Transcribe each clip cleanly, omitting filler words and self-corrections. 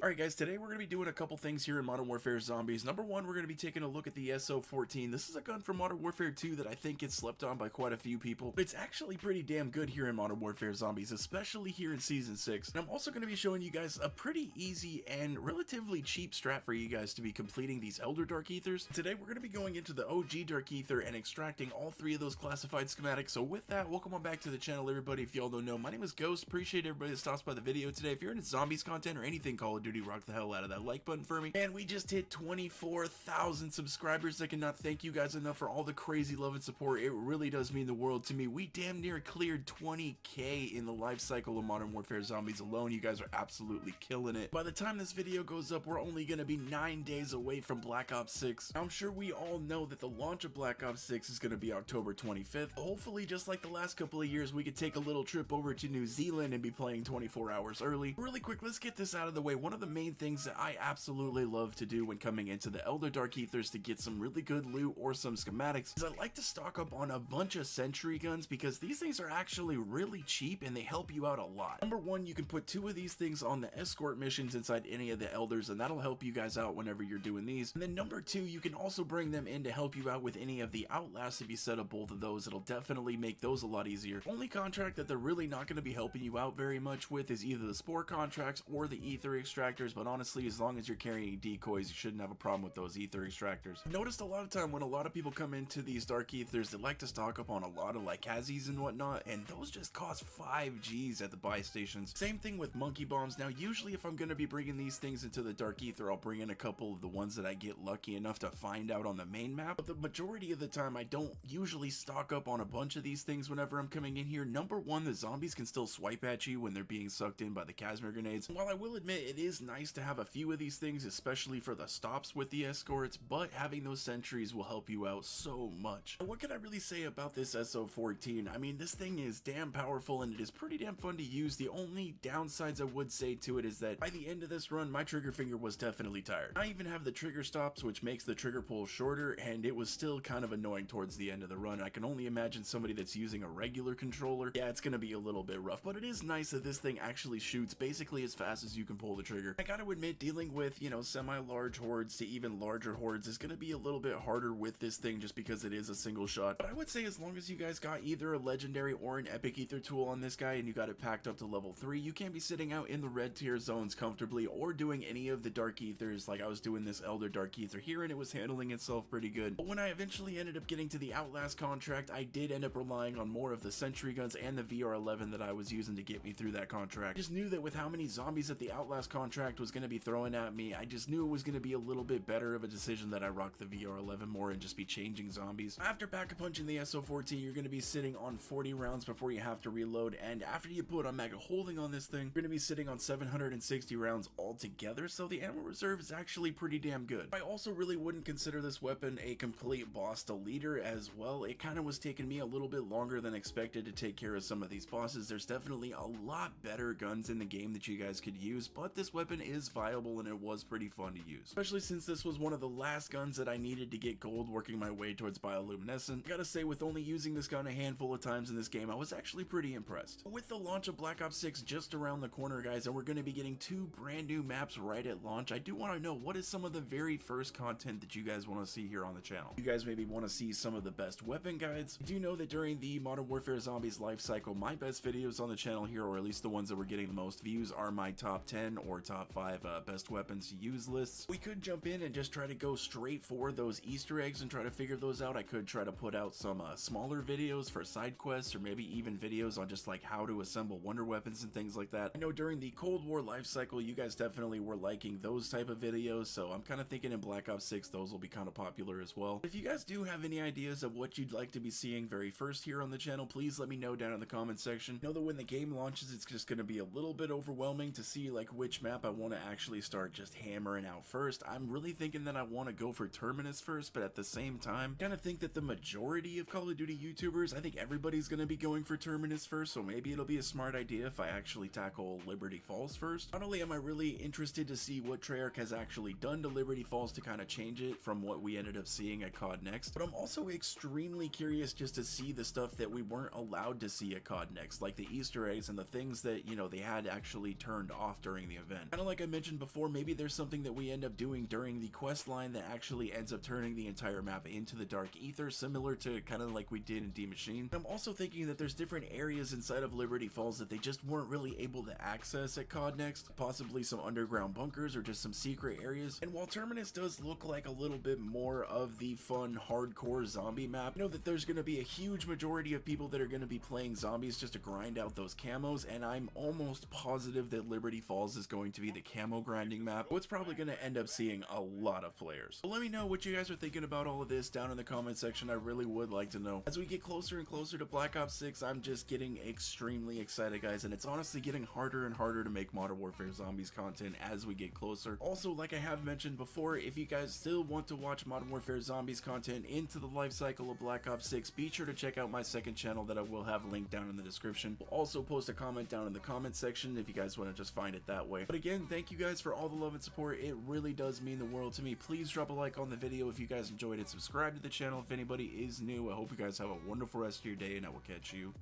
Alright guys, today we're going to be doing a couple things here in Modern Warfare Zombies. Number one, we're going to be taking a look at the SO14. This is a gun from Modern Warfare 2 that I think gets slept on by quite a few people. But it's actually pretty damn good here in Modern Warfare Zombies, especially here in Season 6. And I'm also going to be showing you guys a pretty easy and relatively cheap strat for you guys to be completing these Elder Dark Aethers. Today we're going to be going into the OG Dark Aether and extracting all three of those classified schematics. So with that, welcome on back to the channel, everybody. If y'all don't know, my name is Ghost. Appreciate everybody that stops by the video today. If you're into Zombies content or anything Call of Duty, rock the hell out of that like button for me. And we just hit 24,000 subscribers. I cannot thank you guys enough for all the crazy love and support. It really does mean the world to me. We damn near cleared 20k in the life cycle of Modern Warfare Zombies alone. You guys are absolutely killing it. By the time this video goes up, we're only going to be 9 days away from Black Ops 6. I'm sure we all know that the launch of Black Ops 6 is going to be October 25th. Hopefully, just like the last couple of years, we could take a little trip over to New Zealand and be playing 24 hours early. Really quick, let's get this out of the way. One of the main things that I absolutely love to do when coming into the Elder Dark Aethers to get some really good loot or some schematics is I like to stock up on a bunch of sentry guns because these things are actually really cheap and they help you out a lot. Number one, you can put 2 of these things on the escort missions inside any of the Elders, and that'll help you guys out whenever you're doing these. And then number 2, you can also bring them in to help you out with any of the Outlasts. If you set up both of those, it'll definitely make those a lot easier. Only contract that they're really not going to be helping you out very much with is either the Spore contracts or the Aether extractors, but honestly, as long as you're carrying decoys, you shouldn't have a problem with those Aether extractors. I've noticed a lot of time when a lot of people come into these Dark Aethers, they like to stock up on a lot of like Hazzies and whatnot, and those just cost 5 G's at the buy stations. Same thing with monkey bombs. Now, usually if I'm going to be bringing these things into the Dark Aether, I'll bring in a couple of the ones that I get lucky enough to find out on the main map, but the majority of the time I don't usually stock up on a bunch of these things whenever I'm coming in here. Number one, the zombies can still swipe at you when they're being sucked in by the Casimir grenades. And while I will admit it is nice to have a few of these things, especially for the stops with the escorts, but having those sentries will help you out so much. And what can I really say about this SO14? I mean, this thing is damn powerful and it is pretty damn fun to use. The only downsides I would say to it is that by the end of this run, my trigger finger was definitely tired. I even have the trigger stops, which makes the trigger pull shorter, and it was still kind of annoying towards the end of the run. I can only imagine somebody that's using a regular controller. Yeah, it's gonna be a little bit rough, but it is nice that this thing actually shoots basically as fast as you can pull the trigger. I gotta admit, dealing with, you know, semi-large hordes to even larger hordes is gonna be a little bit harder with this thing just because it is a single shot. But I would say as long as you guys got either a legendary or an epic Aether tool on this guy and you got it packed up to level 3, you can be sitting out in the red tier zones comfortably or doing any of the Dark Aethers. Like I was doing this Elder Dark Aether here and it was handling itself pretty good. But when I eventually ended up getting to the Outlast contract, I did end up relying on more of the sentry guns and the VR11 that I was using to get me through that contract. I just knew that with how many zombies that the Outlast contract was going to be throwing at me, I just knew it was going to be a little bit better of a decision that I rock the VR11 more and just be changing zombies. After pack-a-punching the SO14, you're going to be sitting on 40 rounds before you have to reload, and after you put on mega holding on this thing, you're going to be sitting on 760 rounds altogether, so the ammo reserve is actually pretty damn good. I also really wouldn't consider this weapon a complete boss deleter as well. It kind of was taking me a little bit longer than expected to take care of some of these bosses. There's definitely a lot better guns in the game that you guys could use, but this weapon is viable and it was pretty fun to use, especially since this was one of the last guns that I needed to get gold working my way towards bioluminescent. I gotta say, with only using this gun a handful of times in this game, I was actually pretty impressed. With the launch of Black Ops 6 just around the corner, guys, and we're going to be getting 2 brand new maps right at launch, I do want to know what is some of the very first content that you guys want to see here on the channel. You guys maybe want to see some of the best weapon guides. I do know that during the Modern Warfare Zombies life cycle, my best videos on the channel here, or at least the ones that were getting the most views, are my top 10 or top 5 best weapons to use lists. We could jump in and just try to go straight for those Easter eggs and try to figure those out. I could try to put out some smaller videos for side quests, or maybe even videos on just like how to assemble wonder weapons and things like that. I know during the Cold War life cycle, you guys definitely were liking those type of videos, so I'm kind of thinking in Black Ops 6 those will be kind of popular as well. If you guys do have any ideas of what you'd like to be seeing very first here on the channel, please let me know down in the comment section. Know that when the game launches, it's just going to be a little bit overwhelming to see like which map I want to actually start just hammering out first. I'm really thinking that I want to go for Terminus first, but at the same time, I kind of think that the majority of Call of Duty YouTubers, I think everybody's going to be going for Terminus first, so maybe it'll be a smart idea if I actually tackle Liberty Falls first. Not only am I really interested to see what Treyarch has actually done to Liberty Falls to kind of change it from what we ended up seeing at COD Next, but I'm also extremely curious just to see the stuff that we weren't allowed to see at COD Next, like the Easter eggs and the things that, you know, they had actually turned off during the event. Kind of like I mentioned before, maybe there's something that we end up doing during the quest line that actually ends up turning the entire map into the dark ether, similar to kind of like we did in D-Machine. I'm also thinking that there's different areas inside of Liberty Falls that they just weren't really able to access at COD Next, possibly some underground bunkers or just some secret areas. And while Terminus does look like a little bit more of the fun hardcore zombie map, you know that there's going to be a huge majority of people that are going to be playing zombies just to grind out those camos, and I'm almost positive that Liberty Falls is going to be the camo grinding map, what's probably going to end up seeing a lot of players. So let me know what you guys are thinking about all of this down in the comment section. I really would like to know. As we get closer and closer to Black Ops 6, I'm just getting extremely excited, guys, and it's honestly getting harder and harder to make Modern Warfare Zombies content as we get closer. Also, like I have mentioned before, if you guys still want to watch Modern Warfare Zombies content into the life cycle of Black Ops 6, be sure to check out my second channel that I will have linked down in the description. We'll also post a comment down in the comment section if you guys want to just find it that way. But again, thank you guys for all the love and support. It really does mean the world to me. Please drop a like on the video if you guys enjoyed it. Subscribe to the channel if anybody is new. I hope you guys have a wonderful rest of your day, and I will catch you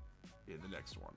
in the next one.